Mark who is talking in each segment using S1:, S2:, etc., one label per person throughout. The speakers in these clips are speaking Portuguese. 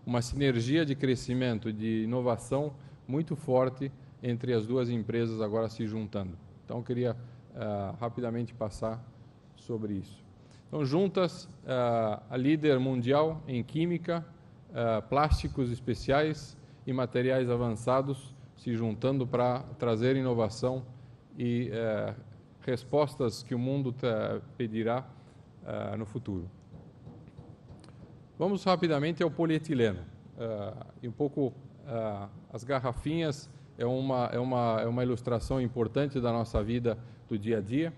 S1: uma sinergia de crescimento, de inovação muito forte entre as duas empresas agora se juntando. Então, eu queria rapidamente passar sobre isso. Então, juntas, a líder mundial em química, plásticos especiais e materiais avançados se juntando para trazer inovação e respostas que o mundo pedirá no futuro. Vamos rapidamente ao polietileno. E um pouco as garrafinhas é uma ilustração importante da nossa vida do dia a dia.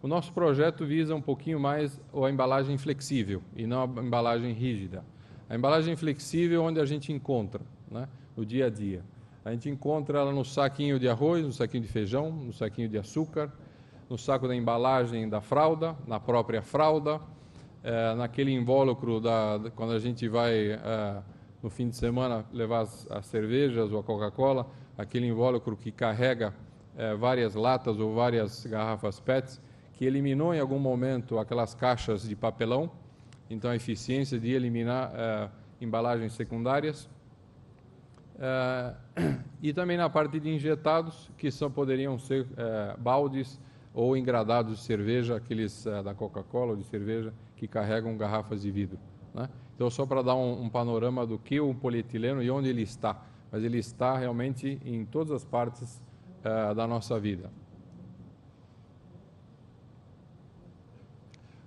S1: O nosso projeto visa um pouquinho mais a embalagem flexível e não a embalagem rígida. A embalagem flexível onde a gente encontra, né, no dia a dia. A gente encontra ela no saquinho de arroz, no saquinho de feijão, no saquinho de açúcar, no saco da embalagem da fralda, na própria fralda, naquele invólucro quando a gente vai no fim de semana levar as cervejas ou a Coca-Cola, aquele invólucro que carrega várias latas ou várias garrafas PETs, que eliminou em algum momento aquelas caixas de papelão, então a eficiência de eliminar embalagens secundárias. E também na parte de injetados, que poderiam ser baldes ou engradados de cerveja, aqueles da Coca-Cola ou de cerveja, que carregam garrafas de vidro, né? Então, só para dar um panorama do que o polietileno e onde ele está. Mas ele está realmente em todas as partes da nossa vida.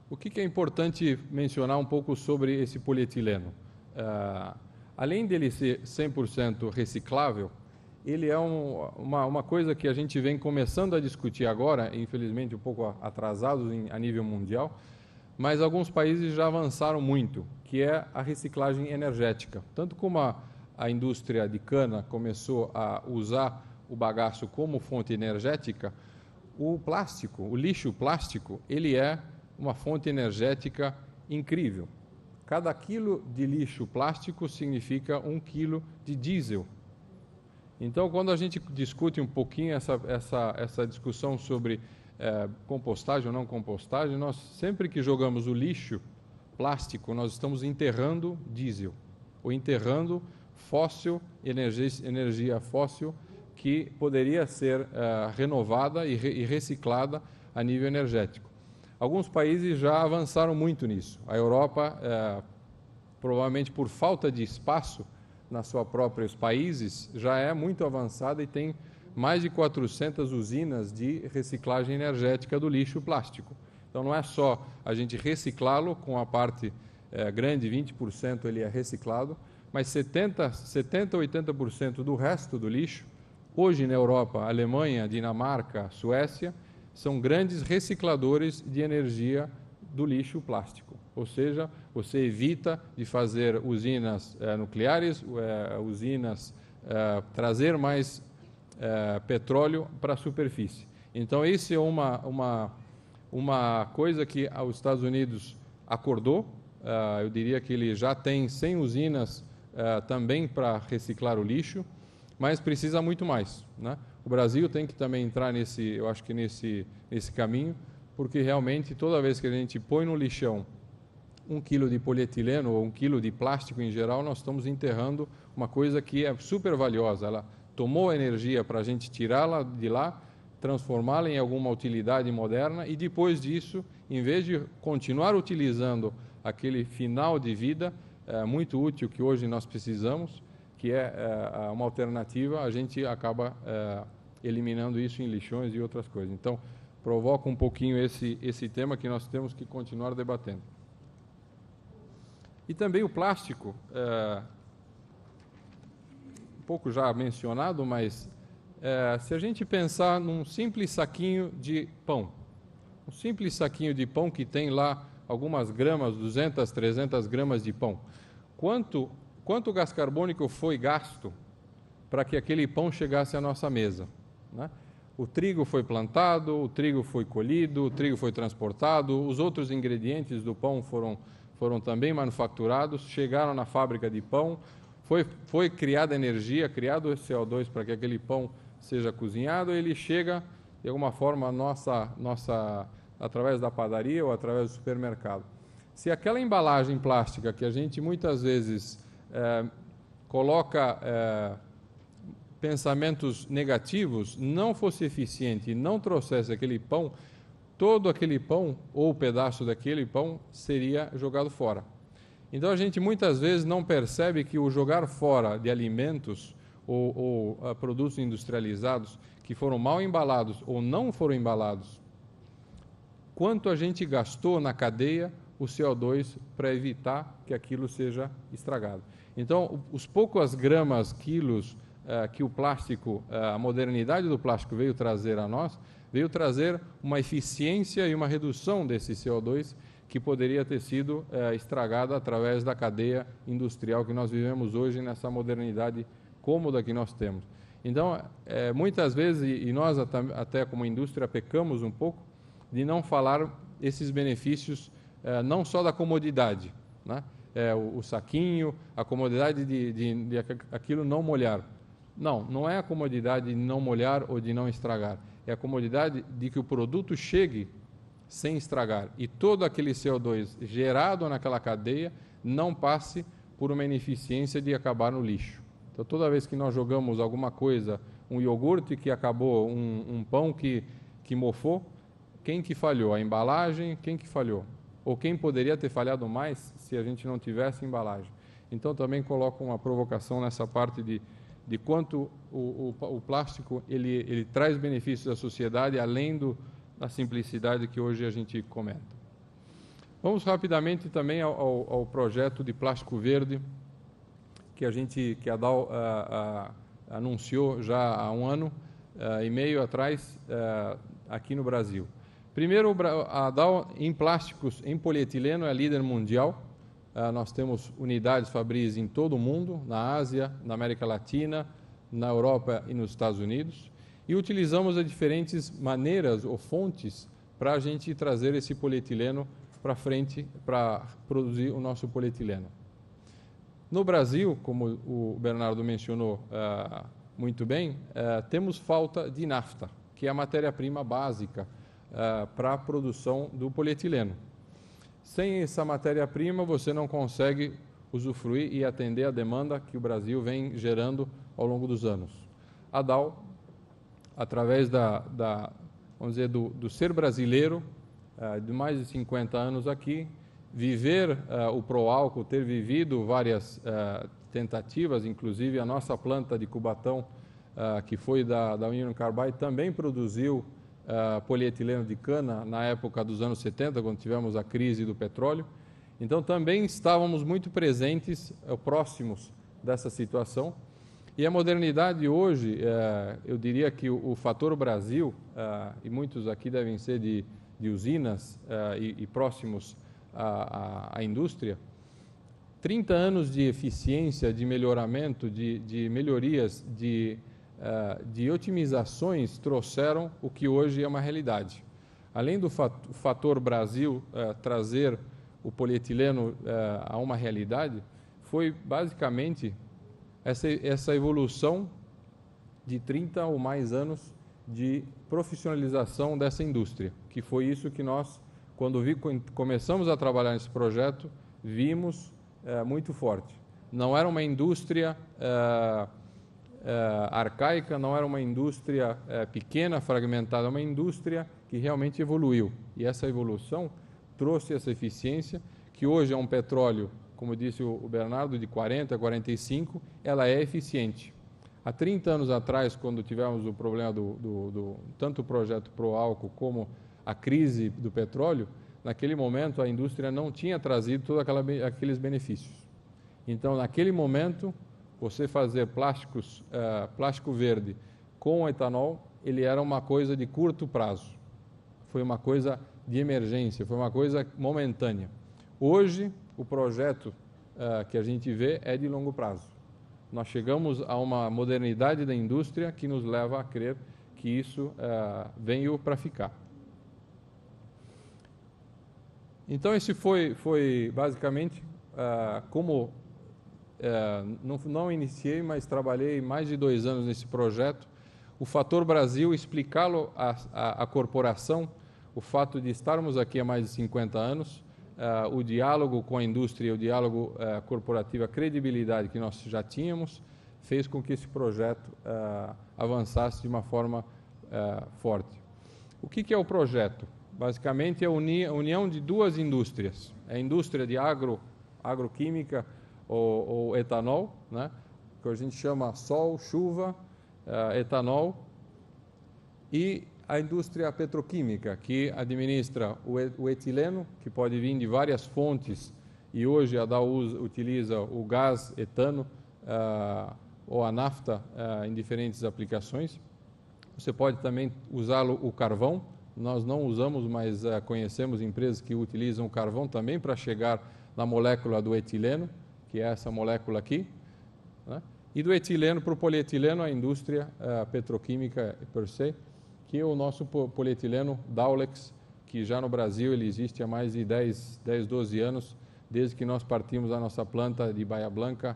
S1: O que é importante mencionar um pouco sobre esse polietileno? Além dele ser 100% reciclável, ele é uma coisa que a gente vem começando a discutir agora, infelizmente um pouco atrasados a nível mundial, mas alguns países já avançaram muito, que é a reciclagem energética. Tanto como a indústria de cana começou a usar o bagaço como fonte energética, o plástico, o lixo plástico, ele é uma fonte energética incrível. Cada quilo de lixo plástico significa 1 quilo de diesel. Então, quando a gente discute um pouquinho essa discussão sobre compostagem ou não compostagem, nós sempre que jogamos o lixo plástico, nós estamos enterrando diesel, ou enterrando energia fóssil que poderia ser renovada e reciclada a nível energético. Alguns países já avançaram muito nisso. A Europa, provavelmente por falta de espaço nas seus próprios países, já é muito avançada e tem mais de 400 usinas de reciclagem energética do lixo plástico. Então, não é só a gente reciclá-lo, com a parte grande, 20% ele é reciclado, mas 70%, 80% do resto do lixo, hoje na Europa, Alemanha, Dinamarca, Suécia, são grandes recicladores de energia do lixo plástico. Ou seja, você evita de fazer usinas nucleares, trazer mais petróleo para a superfície. Então, isso é uma coisa que os Estados Unidos acordou. Eu diria que ele já tem 100 usinas também para reciclar o lixo, mas precisa muito mais, né? O Brasil tem que também entrar nesse caminho, porque realmente toda vez que a gente põe no lixão 1 quilo de polietileno ou 1 quilo de plástico em geral, nós estamos enterrando uma coisa que é super valiosa. Ela tomou a energia para a gente tirá-la de lá, transformá-la em alguma utilidade moderna e depois disso, em vez de continuar utilizando aquele final de vida muito útil que hoje nós precisamos, que é uma alternativa, a gente acaba eliminando isso em lixões e outras coisas. Então, provoca um pouquinho esse tema que nós temos que continuar debatendo. E também o plástico, um pouco já mencionado, mas se a gente pensar num simples saquinho de pão, um simples saquinho de pão que tem lá algumas gramas, 200, 300 gramas de pão, quanto gás carbônico foi gasto para que aquele pão chegasse à nossa mesa, né? O trigo foi plantado, o trigo foi colhido, o trigo foi transportado, os outros ingredientes do pão foram também manufaturados, chegaram na fábrica de pão, foi criada energia, criado CO2 para que aquele pão seja cozinhado, ele chega de alguma forma através da padaria ou através do supermercado. Se aquela embalagem plástica que a gente muitas vezes coloca pensamentos negativos, não fosse eficiente e não trouxesse aquele pão, todo aquele pão ou pedaço daquele pão seria jogado fora. Então a gente muitas vezes não percebe que o jogar fora de alimentos ou produtos industrializados que foram mal embalados ou não foram embalados, quanto a gente gastou na cadeia o CO2 para evitar que aquilo seja estragado. Então, os poucas gramas, quilos que o plástico, a modernidade do plástico veio trazer a nós, veio trazer uma eficiência e uma redução desse CO2 que poderia ter sido estragada através da cadeia industrial que nós vivemos hoje nessa modernidade cômoda que nós temos. Então, muitas vezes, e nós até como indústria pecamos um pouco, de não falar esses benefícios não só da comodidade, né? O saquinho, a comodidade de aquilo não molhar. Não é a comodidade de não molhar ou de não estragar, é a comodidade de que o produto chegue sem estragar e todo aquele CO2 gerado naquela cadeia não passe por uma ineficiência de acabar no lixo. Então, toda vez que nós jogamos alguma coisa, um iogurte que acabou, um pão que mofou, quem que falhou? A embalagem? Quem que falhou? Ou quem poderia ter falhado mais se a gente não tivesse embalagem? Então, também coloco uma provocação nessa parte de quanto o plástico ele traz benefícios à sociedade, além da simplicidade que hoje a gente comenta. Vamos rapidamente também ao projeto de plástico verde, que a Dow anunciou já há 1 ano e meio atrás aqui no Brasil. Primeiro, a Dow em plásticos, em polietileno, é líder mundial. Nós temos unidades fabris em todo o mundo, na Ásia, na América Latina, na Europa e nos Estados Unidos. E utilizamos as diferentes maneiras ou fontes para a gente trazer esse polietileno para frente, para produzir o nosso polietileno. No Brasil, como o Bernardo mencionou muito bem, temos falta de nafta, que é a matéria-prima básica para a produção do polietileno. Sem essa matéria-prima, você não consegue usufruir e atender a demanda que o Brasil vem gerando ao longo dos anos. A Dow, através vamos dizer, do ser brasileiro, de mais de 50 anos aqui, viver o Proálcool, ter vivido várias tentativas, inclusive a nossa planta de Cubatão, que foi da Union Carbide, também produziu polietileno de cana na época dos anos 70, quando tivemos a crise do petróleo. Então, também estávamos muito presentes, próximos dessa situação. E a modernidade hoje, eu diria que o fator Brasil, e muitos aqui devem ser de usinas e próximos à indústria, 30 anos de eficiência, de melhoramento, de melhorias, de otimizações trouxeram o que hoje é uma realidade. Além do fator Brasil trazer o polietileno a uma realidade, foi basicamente essa evolução de 30 ou mais anos de profissionalização dessa indústria, que foi isso que nós, quando começamos a trabalhar nesse projeto, vimos muito forte. Não era uma indústria arcaica, não era uma indústria pequena, fragmentada, uma indústria que realmente evoluiu. E essa evolução trouxe essa eficiência, que hoje é um petróleo, como disse o Bernardo, de 40 a 45, ela é eficiente. Há 30 anos atrás, quando tivemos o problema tanto o projeto Proálcool como a crise do petróleo, naquele momento a indústria não tinha trazido todos aqueles benefícios. Então, naquele momento, você fazer plástico verde com etanol, ele era uma coisa de curto prazo. Foi uma coisa de emergência, foi uma coisa momentânea. Hoje, o projeto que a gente vê é de longo prazo. Nós chegamos a uma modernidade da indústria que nos leva a crer que isso veio para ficar. Então, esse foi basicamente como não iniciei, mas trabalhei mais de 2 anos nesse projeto. O fator Brasil, explicá-lo à corporação, o fato de estarmos aqui há mais de 50 anos, o diálogo com a indústria, o diálogo corporativo, a credibilidade que nós já tínhamos, fez com que esse projeto avançasse de uma forma forte. O que é o projeto? Basicamente é a união de duas indústrias, a indústria de agroquímica ou etanol, né, que a gente chama sol, chuva, etanol, e a indústria petroquímica, que administra o etileno, que pode vir de várias fontes, e hoje a Dow utiliza o gás etano ou a nafta em diferentes aplicações. Você pode também usar o carvão. Nós não usamos, mas conhecemos empresas que utilizam o carvão também para chegar na molécula do etileno, que é essa molécula aqui, né? E do etileno para o polietileno, a indústria petroquímica per se, que é o nosso polietileno Dowlex, que já no Brasil ele existe há mais de 12 anos, desde que nós partimos da nossa planta de Bahia Blanca,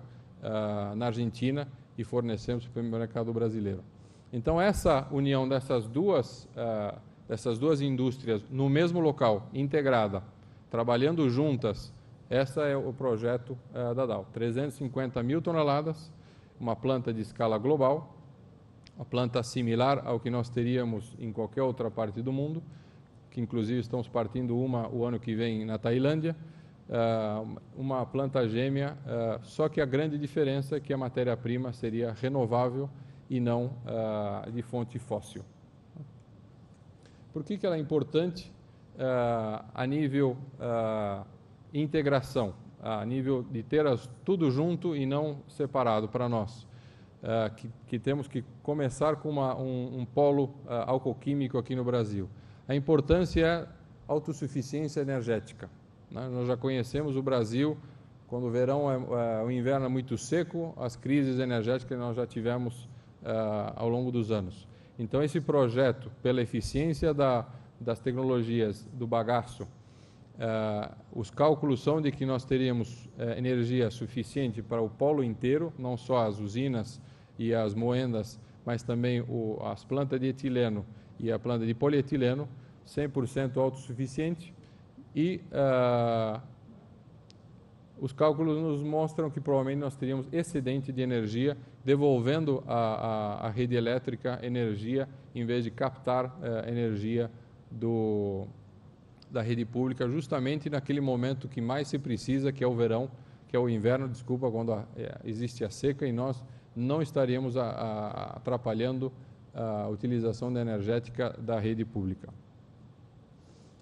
S1: na Argentina, e fornecemos para o mercado brasileiro. Então, essa união dessas duas indústrias no mesmo local, integrada, trabalhando juntas, esse é o projeto da Dow. 350 mil toneladas, uma planta de escala global, uma planta similar ao que nós teríamos em qualquer outra parte do mundo, que inclusive estamos partindo o ano que vem na Tailândia, uma planta gêmea, só que a grande diferença é que a matéria-prima seria renovável e não de fonte fóssil. Por que ela é importante a nível integração, a nível de ter tudo junto e não separado para nós? Que temos que começar com um polo alcoquímico aqui no Brasil. A importância é a autossuficiência energética, né? Nós já conhecemos o Brasil, quando o verão o inverno é muito seco, as crises energéticas nós já tivemos ao longo dos anos. Então, esse projeto, pela eficiência das tecnologias do bagaço, os cálculos são de que nós teríamos energia suficiente para o polo inteiro, não só as usinas e as moendas, mas também as plantas de etileno e a planta de polietileno, 100% autossuficiente, e os cálculos nos mostram que provavelmente nós teríamos excedente de energia, devolvendo à rede elétrica energia, em vez de captar energia da rede pública, justamente naquele momento que mais se precisa, que é o verão, que é o inverno, desculpa, quando existe a seca, e nós não estaríamos atrapalhando a utilização da energética da rede pública.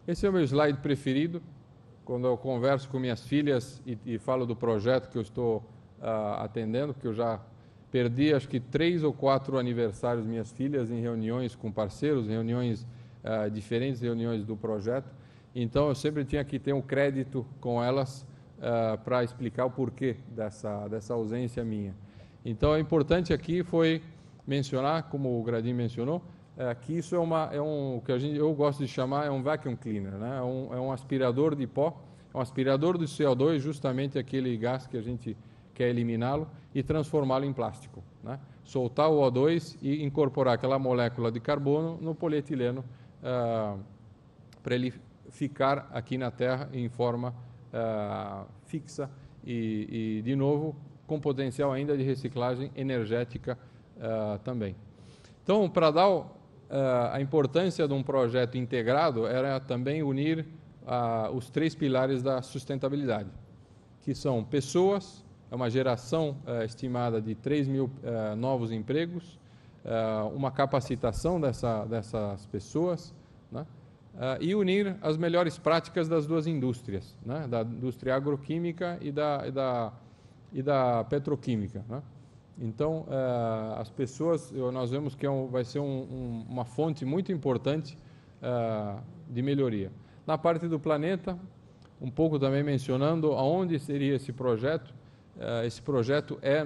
S1: Esse é o meu slide preferido, quando eu converso com minhas filhas e falo do projeto que eu estou atendendo, porque eu já perdi acho que 3 ou 4 aniversários minhas filhas em reuniões com parceiros, reuniões diferentes, reuniões do projeto. Então eu sempre tinha que ter um crédito com elas para explicar o porquê dessa ausência minha. Então, é importante aqui foi mencionar, como o Gradin mencionou, que isso o que eu gosto de chamar um vacuum cleaner, né? É um aspirador de pó, é um aspirador do CO2, justamente aquele gás que a gente quer eliminá-lo e transformá-lo em plástico, né? Soltar o O2 e incorporar aquela molécula de carbono no polietileno para ele ficar aqui na Terra em forma fixa e, de novo, com potencial ainda de reciclagem energética também. Então, para dar a importância de um projeto integrado era também unir os 3 pilares da sustentabilidade, que são pessoas, é uma geração estimada de 3 mil novos empregos, uma capacitação dessas pessoas, né? E unir as melhores práticas das duas indústrias, né? Da indústria agroquímica e da petroquímica, né? Então, as pessoas, nós vemos que vai ser uma fonte muito importante de melhoria. Na parte do planeta, um pouco também mencionando aonde seria esse projeto. Esse projeto é